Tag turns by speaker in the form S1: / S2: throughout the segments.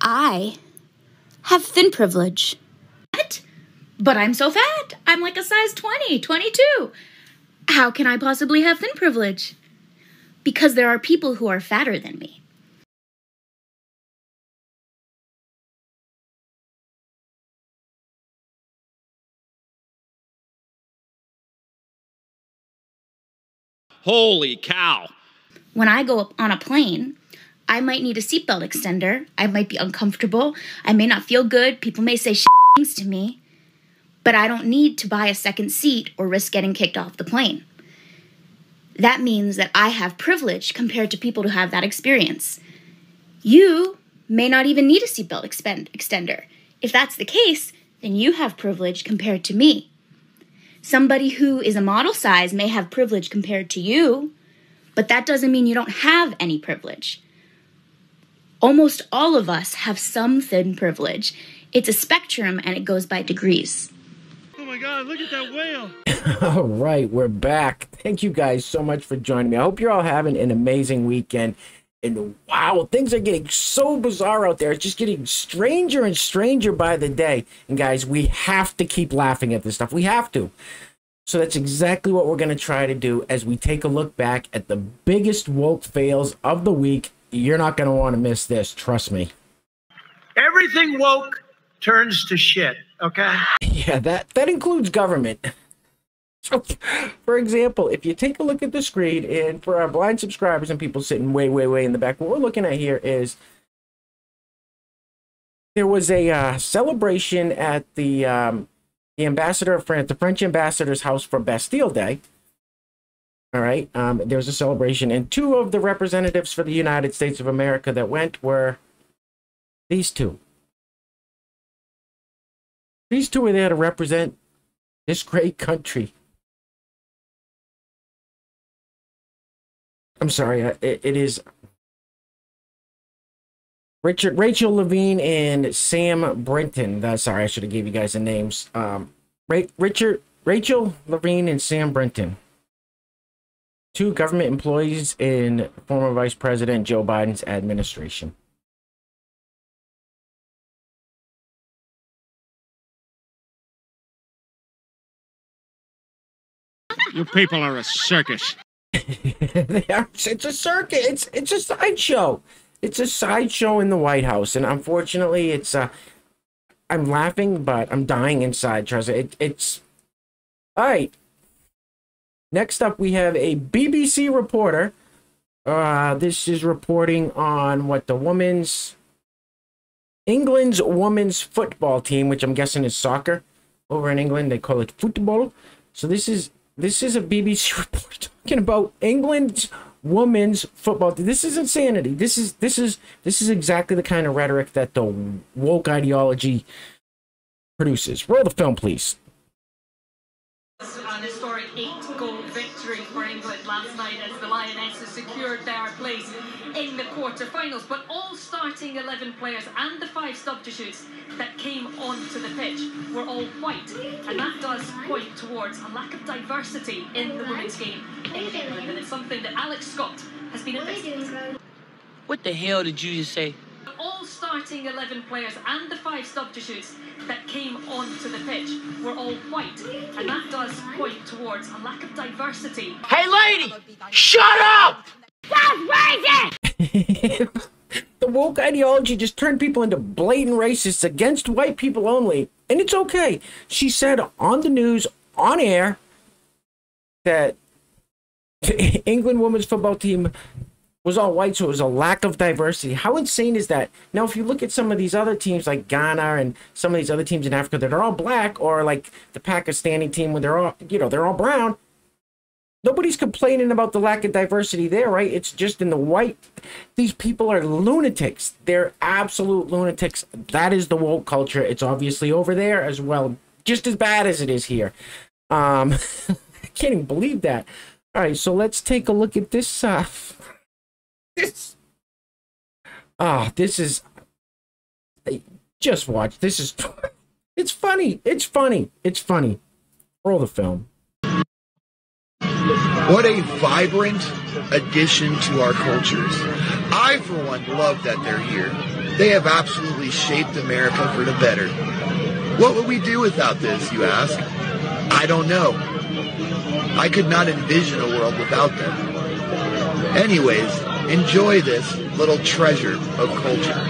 S1: I have thin privilege.
S2: What? But I'm so fat. I'm like a size 20, 22. How can I possibly have thin privilege? Because there are people who are fatter than me.
S3: Holy cow.
S2: When I go up on a plane, I might need a seatbelt extender. I might be uncomfortable. I may not feel good. People may say things to me. But I don't need to buy a second seat or risk getting kicked off the plane. That means that I have privilege compared to people who have that experience. You may not even need a seatbelt extender. If that's the case, then you have privilege compared to me. Somebody who is a model size may have privilege compared to you, but that doesn't mean you don't have any privilege. Almost all of us have some thin privilege. It's a spectrum and it goes by degrees.
S3: Oh my God, look at that whale.
S4: All right, we're back. Thank you guys so much for joining me. I hope you're all having an amazing weekend. And wow, things are getting so bizarre out there. It's just getting stranger and stranger by the day. And guys, we have to keep laughing at this stuff. We have to. So that's exactly what we're going to try to do as we take a look back at the biggest woke fails of the week. You're not going to want to miss this. Trust me.
S5: Everything woke turns to shit, okay?
S4: Yeah, that includes government. So, for example, if you take a look at the screen, and for our blind subscribers and people sitting way, way, way in the back, what we're looking at here is there was a celebration at the ambassador of France, the French ambassador's house for Bastille Day. All right, there was a celebration, and two of the representatives for the United States of America that went were these two. These two were there to represent this great country. I'm sorry, it is Rachel Levine and Sam Brinton. Sorry, I should have gave you guys the names. Rachel Levine and Sam Brinton. Two government employees in former Vice President Joe Biden's administration.
S3: You people are a circus.
S4: They are, it's a circus. It's a sideshow. It's a sideshow in the White House, and unfortunately, it's I'm laughing, but I'm dying inside. Trust me. It's all right. Next up, we have a BBC reporter. This is reporting on what England's women's football team, which I'm guessing is soccer. Over in England, they call it football. So this is a BBC report talking about England's women's football. This is insanity. This is exactly the kind of rhetoric that the woke ideology produces. Roll the film, please.
S6: An historic 8-goal victory for England last night as the Lionesses secured their place in the quarter-finals. But all starting 11 players and the 5 substitutes that came onto the pitch were all white, and that does point towards a lack of diversity in the women's game in England, and it's something that Alex Scott has been investigating.
S7: What the hell did you just say?
S6: All starting 11 players and the 5 substitutes that came onto the pitch were all white, and that does point towards a lack of diversity.
S5: Hey, lady, shut up!
S1: That's racist!
S4: The woke ideology just turned people into blatant racists against white people only, and it's okay. She said on the news, on air, that the England women's football team was all white, so it was a lack of diversity. How insane is that? Now, if you look at some of these other teams like Ghana and some of these other teams in Africa that are all black, or like the Pakistani team when they're all brown, nobody's complaining about the lack of diversity there, right? It's just in the white. These people are lunatics. They're absolute lunatics. That is the woke culture. It's obviously over there as well, just as bad as it is here. I can't even believe that. All right, so let's take a look at this. This is, just watch. This is, it's funny. It's funny. It's funny. Roll the film.
S8: What a vibrant addition to our cultures. I, for for one, love that they're here. They have absolutely shaped America for the better. What would we do without this, you ask? I don't know. I could not envision a world without them. Anyways, enjoy this little treasure of culture.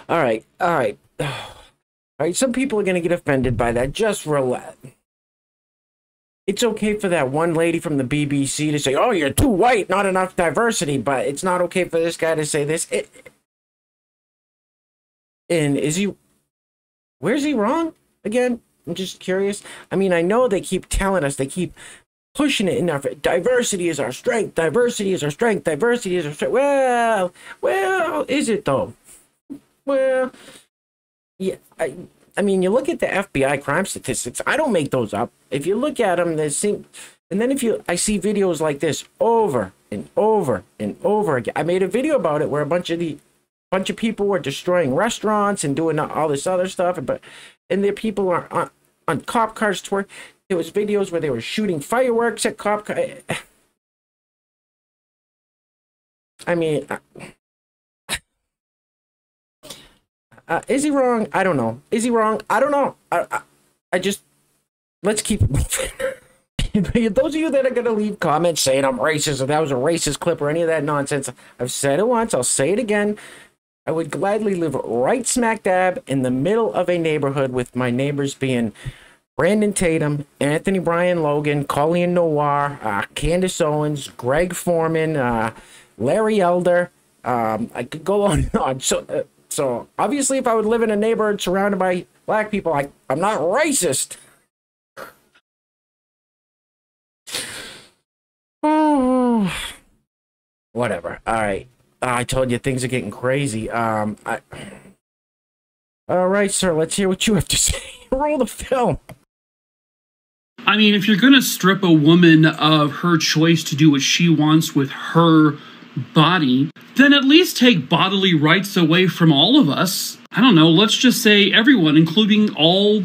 S4: All right, all right. All right, some people are going to get offended by that. Just relax. It's okay for that one lady from the BBC to say, oh, you're too white, not enough diversity, but it's not okay for this guy to say this. And is he... Where's he wrong? Again, I'm just curious. I mean, I know they keep telling us, they keep pushing it in our... Diversity is our strength, diversity is our strength, diversity is our strength. Well, is it though? Well, yeah, I mean, you look at the FBI crime statistics. I don't make those up. If you look at them, they seem, and then I see videos like this over and over and over again. I made a video about it where a bunch of people were destroying restaurants and doing all this other stuff, and their people are on cop cars to work. There was videos where they were shooting fireworks at cop cars. I mean. Is he wrong? I don't know. Is he wrong? I don't know. I just, let's keep it moving. Those of you that are going to leave comments saying I'm racist or that was a racist clip or any of that nonsense, I've said it once, I'll say it again. I would gladly live right smack dab in the middle of a neighborhood with my neighbors being Brandon Tatum, Anthony Bryan Logan, Colleen Noir, Candace Owens, Greg Foreman, Larry Elder. I could go on and on. So obviously, if I would live in a neighborhood surrounded by black people, I'm not racist. Oh, whatever. All right. I told you things are getting crazy. All right, sir. Let's hear what you have to say. Roll the film.
S9: I mean, if you're going to strip a woman of her choice to do what she wants with her body, then at least take bodily rights away from all of us. I don't know, let's just say everyone, including all,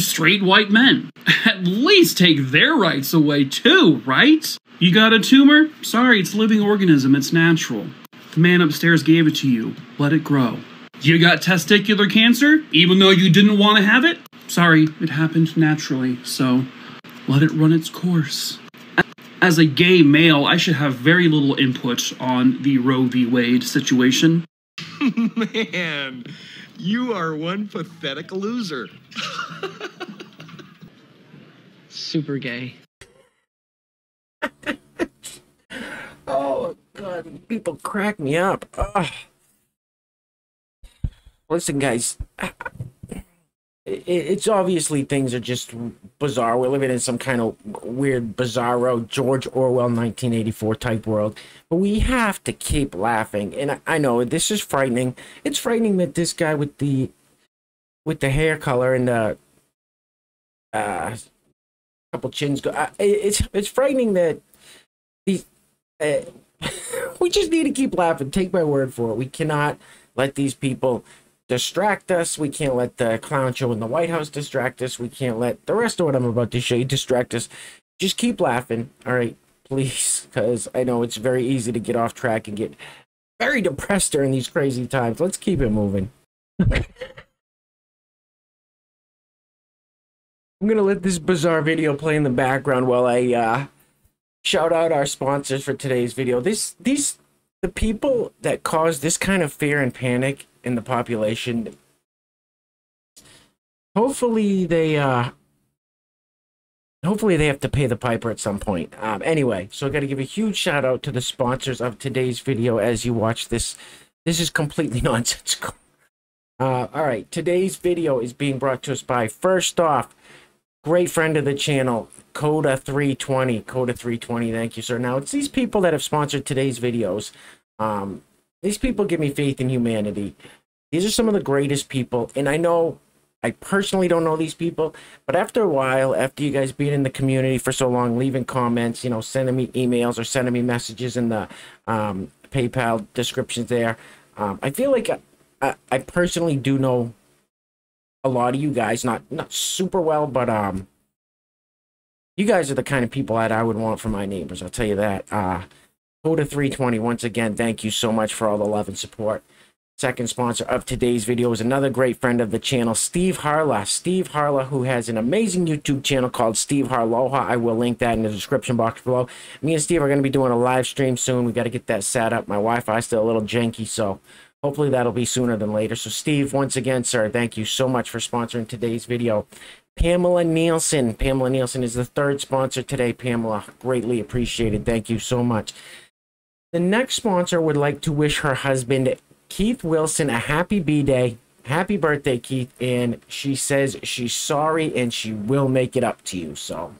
S9: straight white men. At least take their rights away too, right? You got a tumor? Sorry, it's a living organism, it's natural. The man upstairs gave it to you. Let it grow. You got testicular cancer, even though you didn't want to have it? Sorry, it happened naturally, so let it run its course. As a gay male, I should have very little input on the Roe v. Wade situation.
S10: Man, you are one pathetic loser.
S7: Super gay.
S4: Oh, God, people crack me up. Ugh. Listen, guys, it's obviously things are just bizarre. We're living in some kind of weird, bizarro George Orwell 1984 type world. But we have to keep laughing. And I know this is frightening. It's frightening that this guy with the hair color and the couple chins go. It's frightening that these. We just need to keep laughing. Take my word for it. We cannot let these people distract us. We can't let the clown show in the White House distract us. We can't let the rest of what I'm about to show you distract us. Just keep laughing, all right, please, because I know it's very easy to get off track and get very depressed during these crazy times. Let's keep it moving. I'm gonna let this bizarre video play in the background while I shout out our sponsors for today's video. The people that cause this kind of fear and panic in the population, hopefully they have to pay the piper at some point. Anyway, so I got to give a huge shout out to the sponsors of today's video. As you watch this is completely nonsensical. All right, today's video is being brought to us by, first off, great friend of the channel, Coda 320. Coda 320, thank you, sir. Now, it's these people that have sponsored today's videos. These people give me faith in humanity. These are some of the greatest people, and I know I personally don't know these people, but after a while, after you guys being in the community for so long, leaving comments, you know, sending me emails or sending me messages in the PayPal descriptions there, I feel like I personally do know a lot of you guys, not super well, but you guys are the kind of people that I would want for my neighbors. I'll tell you that. Coda 320, once again, thank you so much for all the love and support. Second sponsor of today's video is another great friend of the channel, Steve Harla. Steve Harla, who has an amazing YouTube channel called Steve Harloha. I will link that in the description box below. Me and Steve are going to be doing a live stream soon. We got to get that set up. My Wi-Fi is still a little janky, so hopefully that'll be sooner than later. So Steve, once again, sir, thank you so much for sponsoring today's video. Pamela Nielsen. Pamela Nielsen is the third sponsor today. Pamela, greatly appreciated. Thank you so much. The next sponsor would like to wish her husband, Keith Wilson, a happy B-Day. Happy birthday, Keith. And she says she's sorry and she will make it up to you. So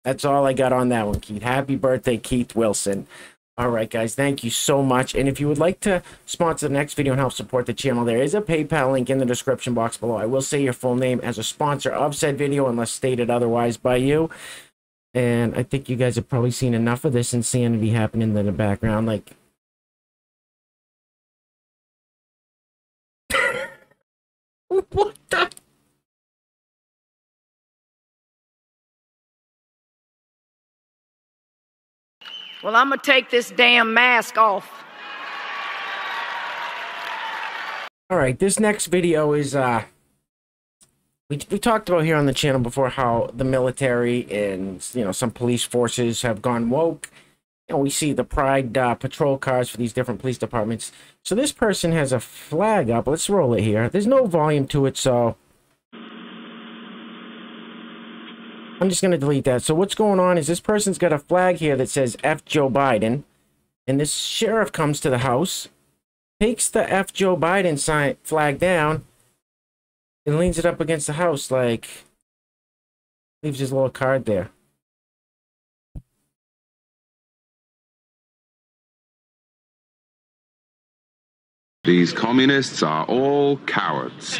S4: that's all I got on that one, Keith. Happy birthday, Keith Wilson. All right, guys, thank you so much. And if you would like to sponsor the next video and help support the channel, there is a PayPal link in the description box below. I will say your full name as a sponsor of said video unless stated otherwise by you. And I think you guys have probably seen enough of this insanity happening in the background. Like, what the?
S11: Well, I'm gonna take this damn mask off.
S4: All right, this next video is we talked about here on the channel before how the military and, you know, some police forces have gone woke. You know, we see the pride patrol cars for these different police departments. So this person has a flag up. Let's roll it here. There's no volume to it, so I'm just going to delete that. So what's going on is this person's got a flag here that says F Joe Biden. And this sheriff comes to the house, takes the F Joe Biden flag down, and leans it up against the house, like, leaves his little card there.
S12: These communists are all cowards.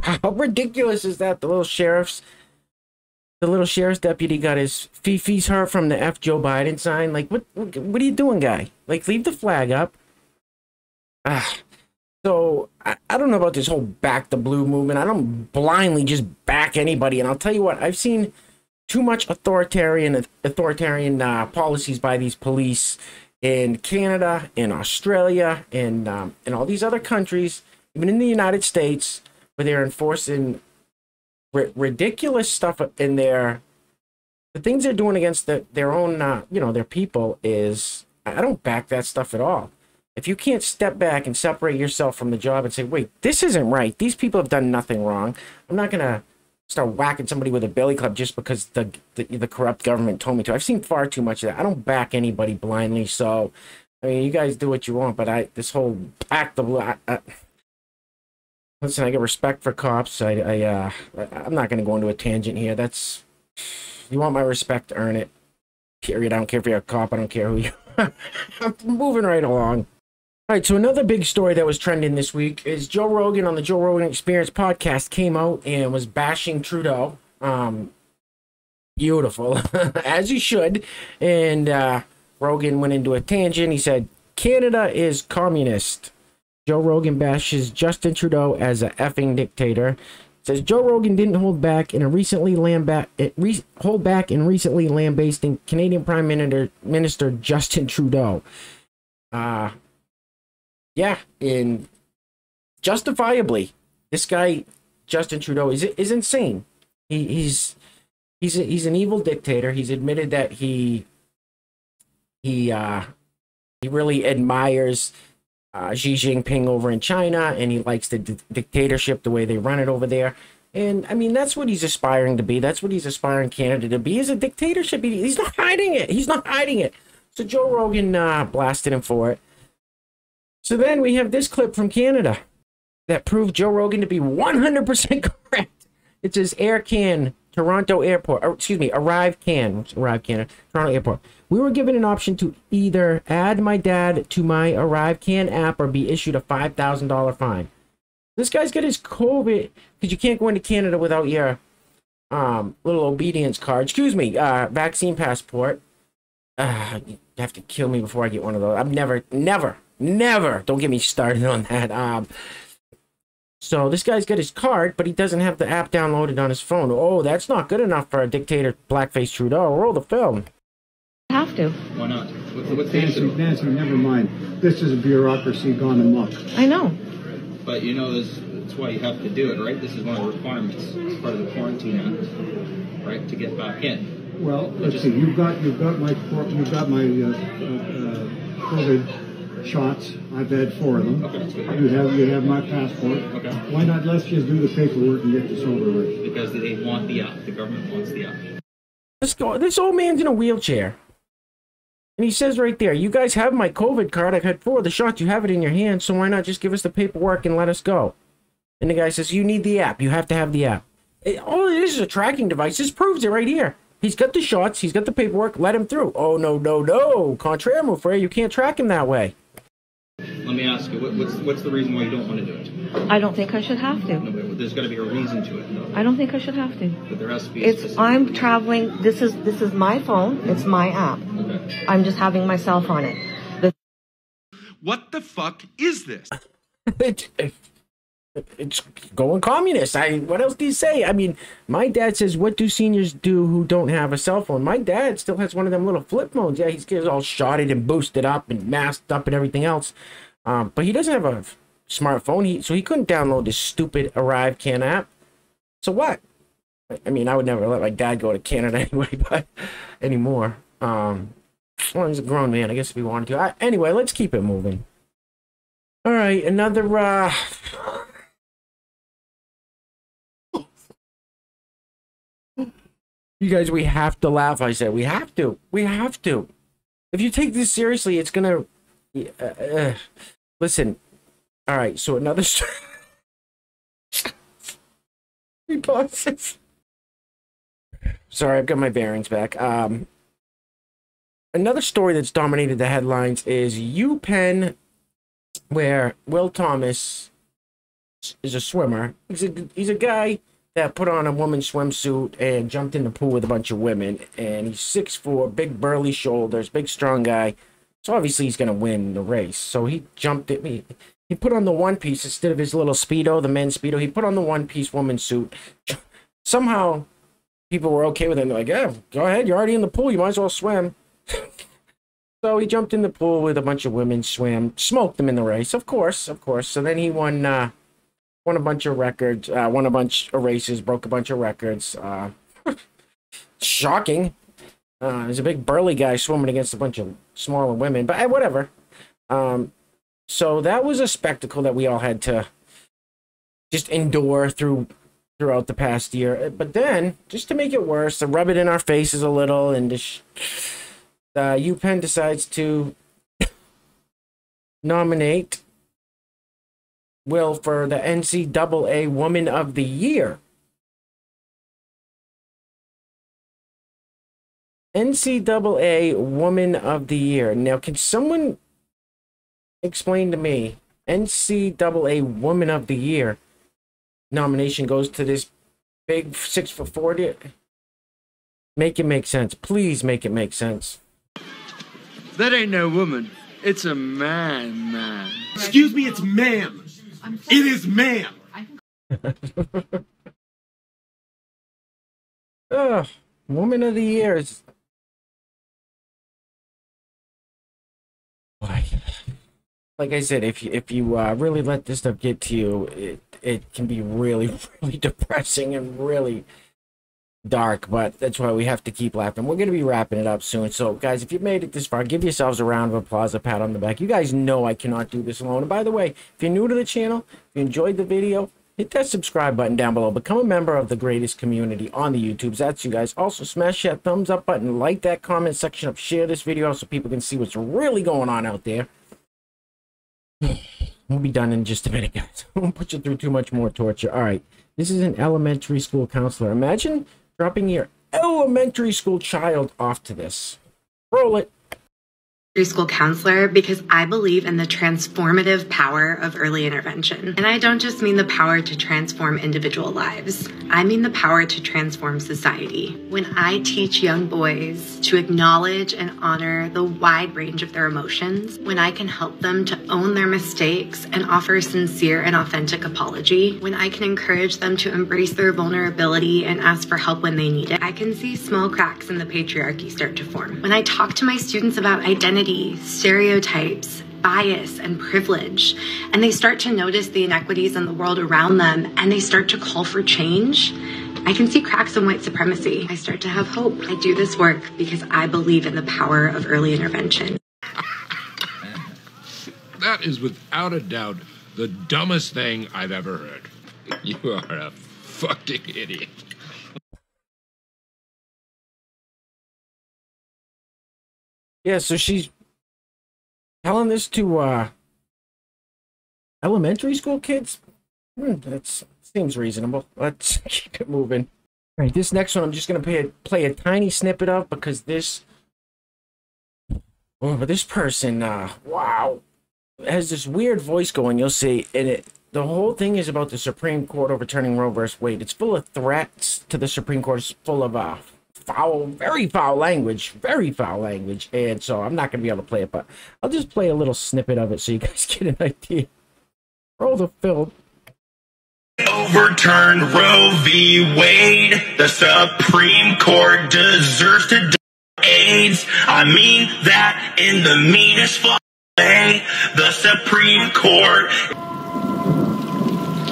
S4: How ridiculous is that? The little sheriff's deputy got his fifis hurt from the F Joe Biden sign. Like, what are you doing, guy? Like, leave the flag up. So, I don't know about this whole back the blue movement. I don't blindly just back anybody. And I'll tell you what, I've seen too much authoritarian policies by these police in Canada, in Australia, in all these other countries, even in the United States, where they're enforcing ridiculous stuff in there. The things they're doing against their own, you know, their people is, I don't back that stuff at all. If you can't step back and separate yourself from the job and say, wait, this isn't right. These people have done nothing wrong. I'm not going to start whacking somebody with a billy club just because the corrupt government told me to. I've seen far too much of that. I don't back anybody blindly. So, I mean, you guys do what you want, but this whole back the blue, listen, I get respect for cops. I'm not going to go into a tangent here. You want my respect, earn it. Period. I don't care if you're a cop. I don't care who you are. I'm moving right along. All right, so another big story that was trending this week is Joe Rogan on the Joe Rogan Experience podcast came out and was bashing Trudeau. Beautiful, as he should. And Rogan went into a tangent. He said, Canada is communist. Joe Rogan bashes Justin Trudeau as a effing dictator. Says Joe Rogan didn't hold back in recently lambasting Canadian Prime Minister Justin Trudeau. Yeah, and justifiably, this guy Justin Trudeau is insane. He's an evil dictator. He's admitted that he really admires Xi Jinping over in China, and he likes the dictatorship, the way they run it over there. And I mean, that's what he's aspiring to be. That's what he's aspiring Canada to be, is a dictatorship. He's not hiding it. He's not hiding it. So Joe Rogan blasted him for it. So then we have this clip from Canada that proved Joe Rogan to be 100% correct. It says Air Can, Toronto Airport, or excuse me, Arrive Can, Toronto Airport. We were given an option to either add my dad to my Arrive Can app or be issued a $5,000 fine. This guy's got his COVID because you can't go into Canada without your little obedience card. Excuse me, vaccine passport. You have to kill me before I get one of those. I'm never. Don't get me started on that. So this guy's got his card, but he doesn't have the app downloaded on his phone. Oh, that's not good enough for a dictator, blackface Trudeau. Roll the film.
S13: Have to.
S14: Why not? What's the answer?
S15: Nancy, never mind. This is a bureaucracy gone amok.
S13: I know.
S14: But you know, that's why you have to do it, right? This is one of the requirements. It's part of the Quarantine Act, right? To get back in.
S15: Well, let's see. You've got my COVID shots. I've had 4 of them.
S14: Okay, that's good.
S15: You have my passport.
S14: Okay.
S15: Why not? Let's just do the paperwork and get this over with.
S14: Because they want the app. The government wants the app.
S4: Let's go. This old man's in a wheelchair. And he says right there, you guys have my COVID card. I've had 4 of the shots. You have it in your hand, so why not just give us the paperwork and let us go? And the guy says, you need the app. You have to have the app. All it is a tracking device. This proves it right here. He's got the shots. He's got the paperwork. Let him through. Oh, no. Contraire, mon frere. You can't track him that way.
S14: Let me ask you, what's the reason why you don't want to do it?
S13: I don't think I should have to.
S14: No, but there's got to be a reason to it, though.
S13: I don't think I should have to.
S14: But there has to be.
S13: I'm traveling. This is my phone. It's my app.
S14: Okay.
S13: I'm just having myself on it.
S10: What the fuck is this?
S4: It's going communist. What else do you say? I mean, my dad says, what do seniors do who don't have a cell phone? My dad still has one of them little flip phones. Yeah, he's all shotted and boosted up and masked up and everything else. But he doesn't have a smartphone, so he couldn't download this stupid ArriveCan app. So what? I mean, I would never let my dad go to Canada anyway, but anymore. Well, he's a grown man, I guess, if he wanted to. Anyway, let's keep it moving. All right, another you guys, we have to laugh. I said we have to. If you take this seriously, it's gonna listen. All right, so another sorry, I've got my bearings back. Another story that's dominated the headlines is UPenn, where Will Thomas is a swimmer. He's a guy that put on a woman's swimsuit and jumped in the pool with a bunch of women. And he's 6'4", big burly shoulders, big strong guy. So obviously he's going to win the race. So he jumped at me. He put on the one piece instead of his little Speedo, the men's Speedo. He put on the one piece woman's suit. Somehow people were okay with it. They're like, yeah, go ahead. You're already in the pool. You might as well swim. So he jumped in the pool with a bunch of women, swam, smoked them in the race. Of course. So then he won a bunch of records, won a bunch of races, broke a bunch of records. Shocking. He's a big burly guy swimming against a bunch of smaller women, but whatever. So that was a spectacle that we all had to just endure throughout the past year. But then, just to make it worse, to rub it in our faces a little, and UPenn decides to nominate Will for the NCAA Woman of the Year. NCAA Woman of the Year. Now, can someone explain to me, NCAA Woman of the Year nomination goes to this big 6'4"? Make it make sense. Please make it make sense.
S16: That ain't no woman. It's a man.
S10: Excuse me, it's ma'am. It is ma'am.
S4: Woman of the Year is... Like I said, if you really let this stuff get to you, it can be really, really depressing and really dark, but that's why we have to keep laughing. We're going to be wrapping it up soon. So, guys, if you've made it this far, give yourselves a round of applause, a pat on the back. You guys know I cannot do this alone. And by the way, if you're new to the channel, if you enjoyed the video, hit that subscribe button down below. Become a member of the greatest community on the YouTubes. That's you guys. Also, smash that thumbs up button, like that comment section up, share this video so people can see what's really going on out there. We'll be done in just a minute, guys. I won't put you through too much more torture. All right. This is an elementary school counselor. Imagine dropping your elementary school child off to this. Roll it.
S17: preschool counselor because I believe in the transformative power of early intervention. And I don't just mean the power to transform individual lives. I mean the power to transform society. When I teach young boys to acknowledge and honor the wide range of their emotions, when I can help them to own their mistakes and offer a sincere and authentic apology, when I can encourage them to embrace their vulnerability and ask for help when they need it, I can see small cracks in the patriarchy start to form. When I talk to my students about identity, stereotypes, bias, and privilege, and they start to notice the inequities in the world around them, and they start to call for change, I can see cracks in white supremacy. I start to have hope. I do this work because I believe in the power of early intervention.
S18: That is without a doubt the dumbest thing I've ever heard. You are a fucking idiot.
S4: Yeah, so she's telling this to elementary school kids. That seems reasonable. Let's keep it moving. All right, this next one I'm just gonna play a tiny snippet of because this person, wow, has this weird voice going. You'll see, and the whole thing is about the Supreme Court overturning Roe vs. Wade. It's full of threats to the Supreme Court. It's full of very foul language, and so I'm not going to be able to play it, but I'll just play a little snippet of it so you guys get an idea. Roll the film.
S19: Overturn Roe v. Wade. The Supreme Court deserves to die AIDS. I mean that in the meanest way. The Supreme Court.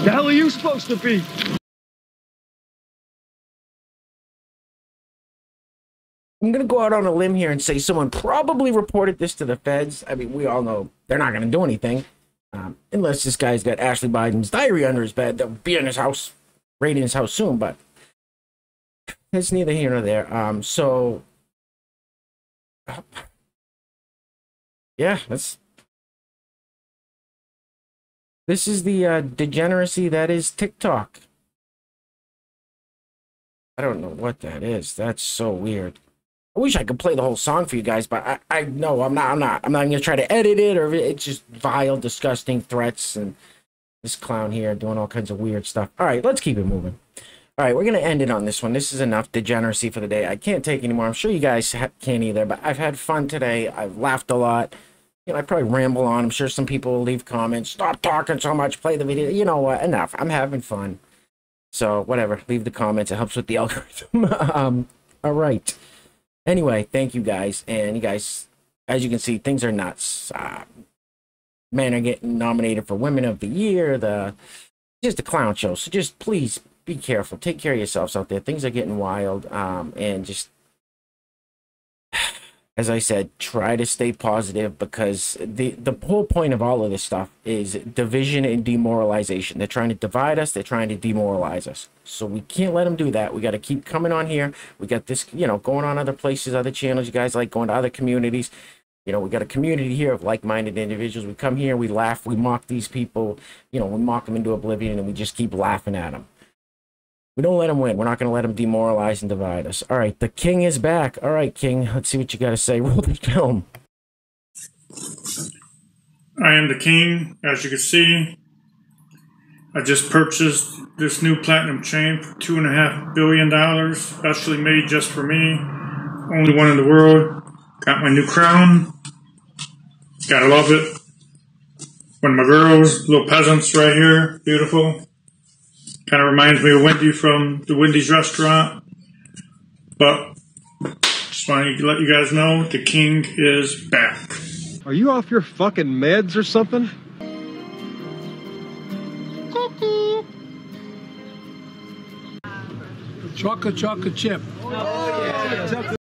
S16: The hell are you supposed to be?
S4: I'm going to go out on a limb here and say someone probably reported this to the feds. I mean, we all know they're not going to do anything. Unless this guy's got Ashley Biden's diary under his bed. They'll be in his house, raiding his house soon, but it's neither here nor there. Yeah, this is the degeneracy that is TikTok. I don't know what that is. That's so weird. I wish I could play the whole song for you guys, but I know I'm not gonna try to edit it, or it's just vile, disgusting threats, and this clown here doing all kinds of weird stuff. All right, let's keep it moving. All right, we're gonna end it on this one. This is enough degeneracy for the day. I can't take anymore. I'm sure you guys can't either, but I've had fun today. I've laughed a lot. You know, I probably ramble on. I'm sure some people will leave comments. Stop talking so much. Play the video. You know what? Enough. I'm having fun. So whatever. Leave the comments. It helps with the algorithm. All right. Anyway, thank you guys. And you guys, as you can see, things are nuts. Men are getting nominated for Women of the Year. Just a clown show. So just please be careful. Take care of yourselves out there. Things are getting wild. And just, as I said, try to stay positive, because the whole point of all of this stuff is division and demoralization. They're trying to divide us. They're trying to demoralize us. So we can't let them do that. We got to keep coming on here. We got this, going on other places, other channels. You guys like going to other communities. We got a community here of like-minded individuals. We come here, we laugh, we mock these people. We mock them into oblivion, and we just keep laughing at them. We don't let them win. We're not going to let them demoralize and divide us. All right, the king is back. All right, king, let's see what you got to say. Roll the film.
S20: I am the king, as you can see. I just purchased this new platinum chain for $2.5 billion, specially made just for me. Only one in the world. Got my new crown. Gotta love it. One of my girls, little peasants right here. Beautiful. Kind of reminds me of Wendy from the Wendy's restaurant. But just wanted to let you guys know the king is back.
S16: Are you off your fucking meds or something?
S21: Cuckoo. Chocolate chip.
S16: Oh, yeah.